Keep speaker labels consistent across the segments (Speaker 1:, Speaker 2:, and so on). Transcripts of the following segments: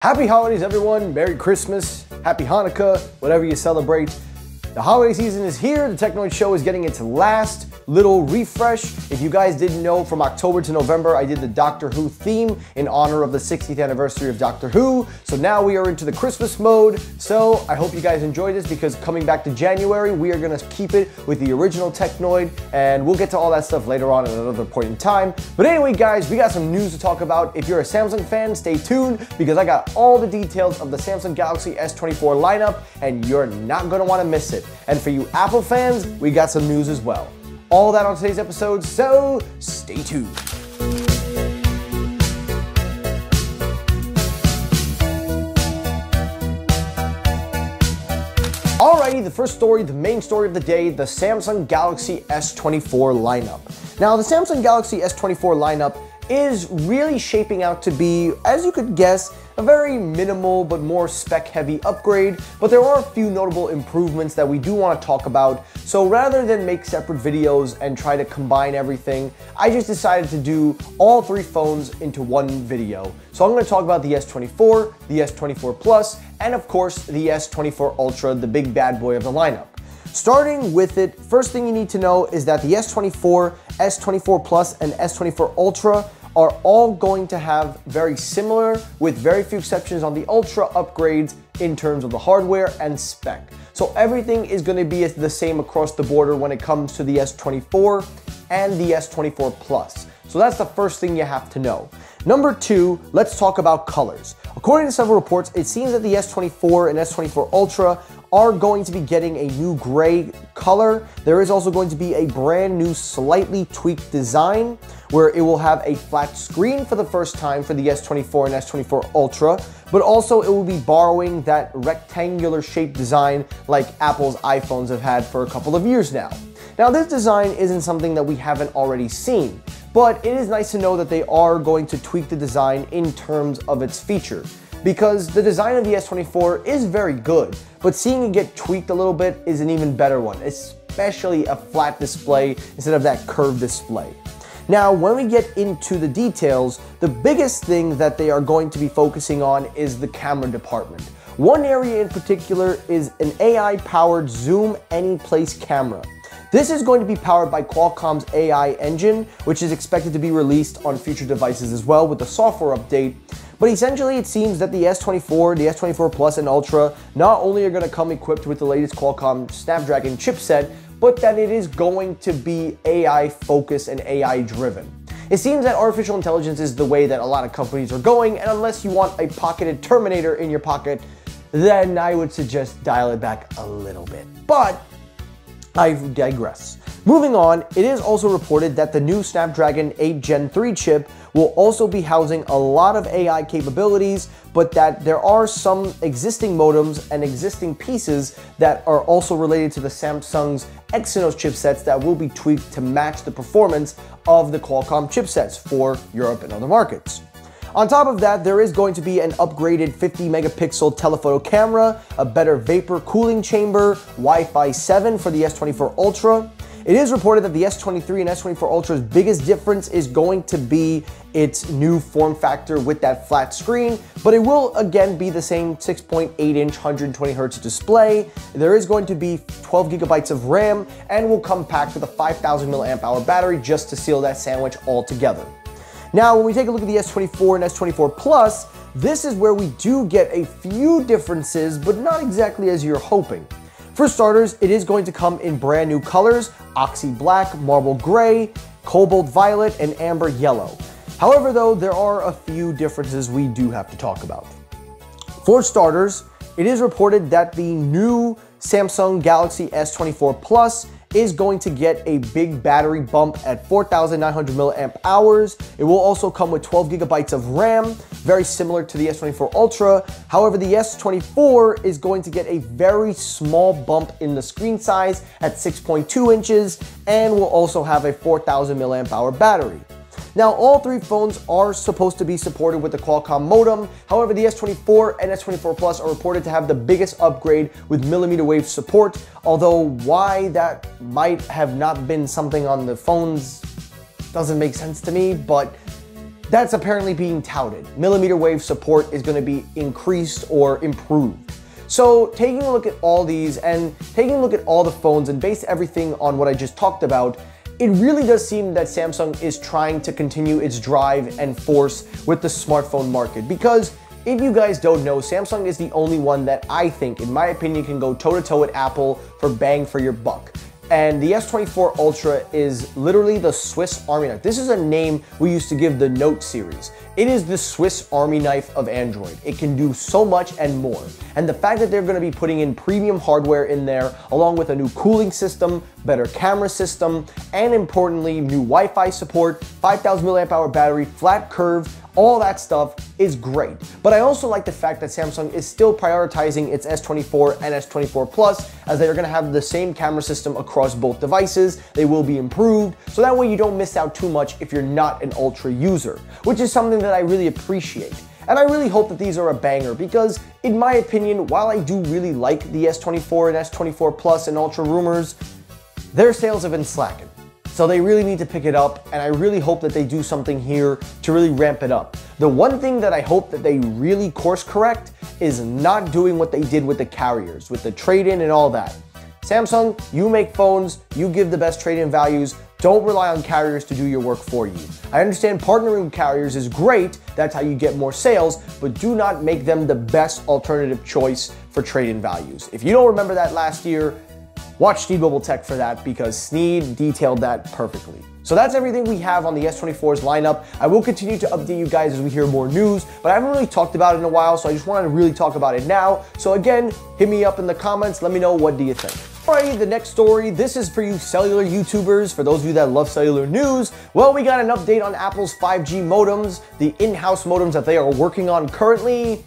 Speaker 1: Happy holidays, everyone. Merry Christmas, Happy Hanukkah, whatever you celebrate. The holiday season is here. The Technoid Show is getting its last little refresh. If you guys didn't know, from October to November, I did the Doctor Who theme in honor of the 60th anniversary of Doctor Who. So now we are into the Christmas mode. So I hope you guys enjoy this, because coming back to January, we are going to keep it with the original Technoid, and we'll get to all that stuff later on at another point in time. But anyway, guys, we got some news to talk about. If you're a Samsung fan, stay tuned, because I got all the details of the Samsung Galaxy S24 lineup, and you're not going to want to miss it. And for you Apple fans, we got some news as well. All that on today's episode, so stay tuned. Alrighty, the first story, the main story of the day, the Samsung Galaxy S24 lineup. Now, the Samsung Galaxy S24 lineup is really shaping out to be, as you could guess, a very minimal but more spec-heavy upgrade, but there are a few notable improvements that we do want to talk about. So rather than make separate videos and try to combine everything, I just decided to do all three phones into one video. So I'm going to talk about the S24, the S24 Plus, and of course the S24 Ultra, the big bad boy of the lineup. Starting with it, first thing you need to know is that the S24, S24 Plus, and S24 Ultra are all going to have very similar, with very few exceptions on the Ultra, upgrades in terms of the hardware and spec. So everything is going to be the same across the board when it comes to the S24 and the S24 Plus. So that's the first thing you have to know. Number two, let's talk about colors. According to several reports, it seems that the S24 and S24 Ultra are going to be getting a new gray color. There is also going to be a brand new, slightly tweaked design, where it will have a flat screen for the first time for the S24 and S24 Ultra, but also it will be borrowing that rectangular shaped design like Apple's iPhones have had for a couple of years now. Now, this design isn't something that we haven't already seen, but it is nice to know that they are going to tweak the design in terms of its feature, because the design of the S24 is very good, but seeing it get tweaked a little bit is an even better one, especially a flat display instead of that curved display. Now, when we get into the details, the biggest thing that they are going to be focusing on is the camera department. One area in particular is an AI-powered zoom anyplace camera. This is going to be powered by Qualcomm's AI engine, which is expected to be released on future devices as well with the software update. But essentially, it seems that the S24, the S24 Plus, and Ultra not only are going to come equipped with the latest Qualcomm Snapdragon chipset, but that it is going to be AI focused and AI driven. It seems that artificial intelligence is the way that a lot of companies are going, and unless you want a pocketed Terminator in your pocket, then I would suggest dial it back a little bit. But I digress. Moving on, it is also reported that the new Snapdragon 8 Gen 3 chip will also be housing a lot of AI capabilities, but that there are some existing modems and existing pieces that are also related to the Samsung's Exynos chipsets that will be tweaked to match the performance of the Qualcomm chipsets for Europe and other markets. On top of that, there is going to be an upgraded 50 megapixel telephoto camera, a better vapor cooling chamber, Wi-Fi 7 for the S24 Ultra. It is reported that the S23 and S24 Ultra's biggest difference is going to be its new form factor with that flat screen, but it will again be the same 6.8-inch 120Hz display. There is going to be 12 gigabytes of RAM, and will come packed with a 5,000 mAh battery just to seal that sandwich all together. Now, when we take a look at the S24 and S24 Plus, this is where we do get a few differences, but not exactly as you're hoping. For starters, it is going to come in brand new colors: Oxy Black, Marble Gray, Cobalt Violet, and Amber Yellow. However, though, there are a few differences we do have to talk about. For starters, it is reported that the new Samsung Galaxy S24 Plus is going to get a big battery bump at 4,900 mAh. It will also come with 12 gigabytes of RAM, very similar to the S24 Ultra. However, the S24 is going to get a very small bump in the screen size at 6.2 inches, and will also have a 4,000 mAh battery. Now, all three phones are supposed to be supported with the Qualcomm modem. However, the S24 and S24 Plus are reported to have the biggest upgrade with millimeter wave support, although why that might have not been something on the phones doesn't make sense to me, but that's apparently being touted. Millimeter wave support is going to be increased or improved. So taking a look at all these and taking a look at all the phones and base everything on what I just talked about, it really does seem that Samsung is trying to continue its drive and force with the smartphone market, because if you guys don't know, Samsung is the only one that I think, in my opinion, can go toe-to-toe with Apple for bang for your buck. And the S24 Ultra is literally the Swiss Army knife. This is a name we used to give the Note series. It is the Swiss Army knife of Android. It can do so much and more. And the fact that they're going to be putting in premium hardware in there, along with a new cooling system, better camera system, and importantly, new Wi-Fi support, 5,000 mAh battery, flat curve, all that stuff is great. But I also like the fact that Samsung is still prioritizing its S24 and S24 Plus, as they are going to have the same camera system across both devices. They will be improved, so that way you don't miss out too much if you're not an Ultra user, which is something that I really appreciate. And I really hope that these are a banger, because in my opinion, while I do really like the S24 and S24 Plus and Ultra rumors, their sales have been slacking. So they really need to pick it up, and I really hope that they do something here to really ramp it up. The one thing that I hope that they really course correct is not doing what they did with the carriers, with the trade-in and all that. Samsung, you make phones, you give the best trade-in values, don't rely on carriers to do your work for you. I understand partnering with carriers is great, that's how you get more sales, but do not make them the best alternative choice for trade-in values. If you don't remember that last year, watch Sneed Mobile Tech for that, because Sneed detailed that perfectly. So that's everything we have on the S24's lineup. I will continue to update you guys as we hear more news, but I haven't really talked about it in a while, so I just wanted to really talk about it now. So again, hit me up in the comments, let me know, what do you think? Alright, the next story, this is for you cellular YouTubers, for those of you that love cellular news. Well, we got an update on Apple's 5G modems, the in-house modems that they are working on currently.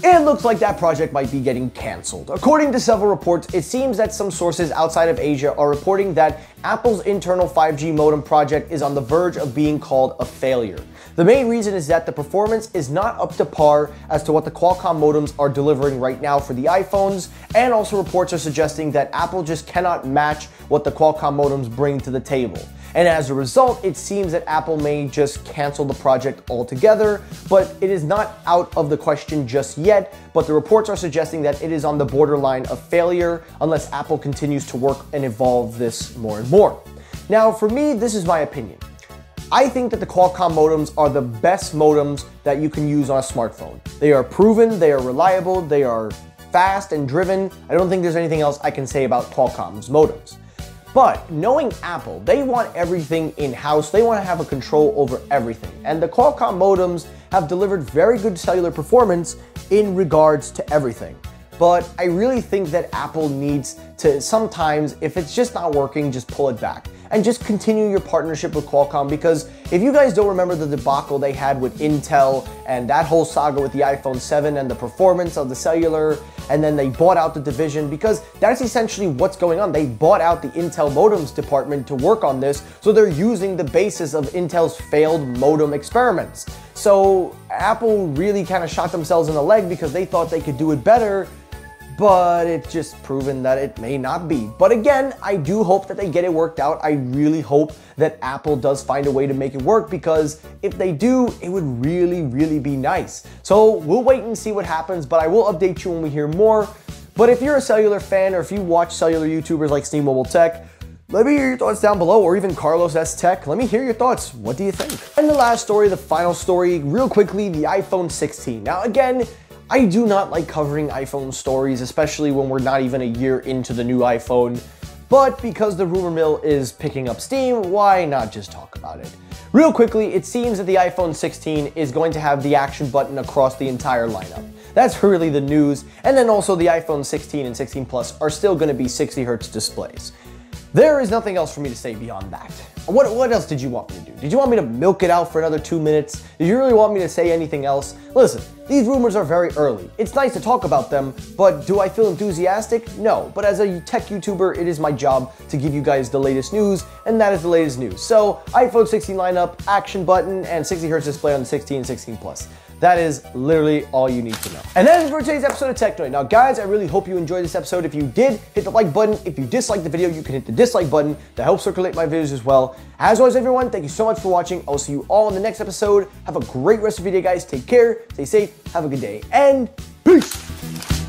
Speaker 1: It looks like that project might be getting cancelled. According to several reports, it seems that some sources outside of Asia are reporting that Apple's internal 5G modem project is on the verge of being called a failure. The main reason is that the performance is not up to par as to what the Qualcomm modems are delivering right now for the iPhones, and also reports are suggesting that Apple just cannot match what the Qualcomm modems bring to the table. And as a result, it seems that Apple may just cancel the project altogether, but it is not out of the question just yet, but the reports are suggesting that it is on the borderline of failure unless Apple continues to work and evolve this more and more. Now, for me, this is my opinion. I think that the Qualcomm modems are the best modems that you can use on a smartphone. They are proven, they are reliable, they are fast and driven. I don't think there's anything else I can say about Qualcomm's modems. But knowing Apple, they want everything in-house, they want to have a control over everything. And the Qualcomm modems have delivered very good cellular performance in regards to everything. But I really think that Apple needs to sometimes, if it's just not working, just pull it back. And just continue your partnership with Qualcomm, because if you guys don't remember the debacle they had with Intel and that whole saga with the iPhone 7 and the performance of the cellular, and then they bought out the division, because that's essentially what's going on. They bought out the Intel modems department to work on this, so they're using the basis of Intel's failed modem experiments. So Apple really kind of shot themselves in the leg because they thought they could do it better, but it's just proven that it may not be. But again, I do hope that they get it worked out. I really hope that Apple does find a way to make it work, because if they do, it would really, really be nice. So we'll wait and see what happens, but I will update you when we hear more. But if you're a cellular fan, or if you watch cellular YouTubers like Sneed Mobile Tech, let me hear your thoughts down below, or even Carlos S Tech. Let me hear your thoughts. What do you think? And the last story, the final story, real quickly, the iPhone 16. Now again, I do not like covering iPhone stories, especially when we're not even a year into the new iPhone. But because the rumor mill is picking up steam, why not just talk about it? Real quickly, it seems that the iPhone 16 is going to have the action button across the entire lineup. That's really the news. And then also the iPhone 16 and 16 Plus are still going to be 60Hz displays. There is nothing else for me to say beyond that. What else did you want me to do? Did you want me to milk it out for another 2 minutes? Did you really want me to say anything else? Listen, these rumors are very early. It's nice to talk about them, but do I feel enthusiastic? No. But as a tech YouTuber, it is my job to give you guys the latest news, and that is the latest news. So, iPhone 16 lineup, action button, and 60Hz display on the 16 and 16 Plus. That is literally all you need to know. And that is for today's episode of Technoid. Now guys, I really hope you enjoyed this episode. If you did, hit the like button. If you disliked the video, you can hit the dislike button. That helps circulate my videos as well. As always, everyone, thank you so much for watching. I'll see you all in the next episode. Have a great rest of your day, guys. Take care, stay safe, have a good day, and peace!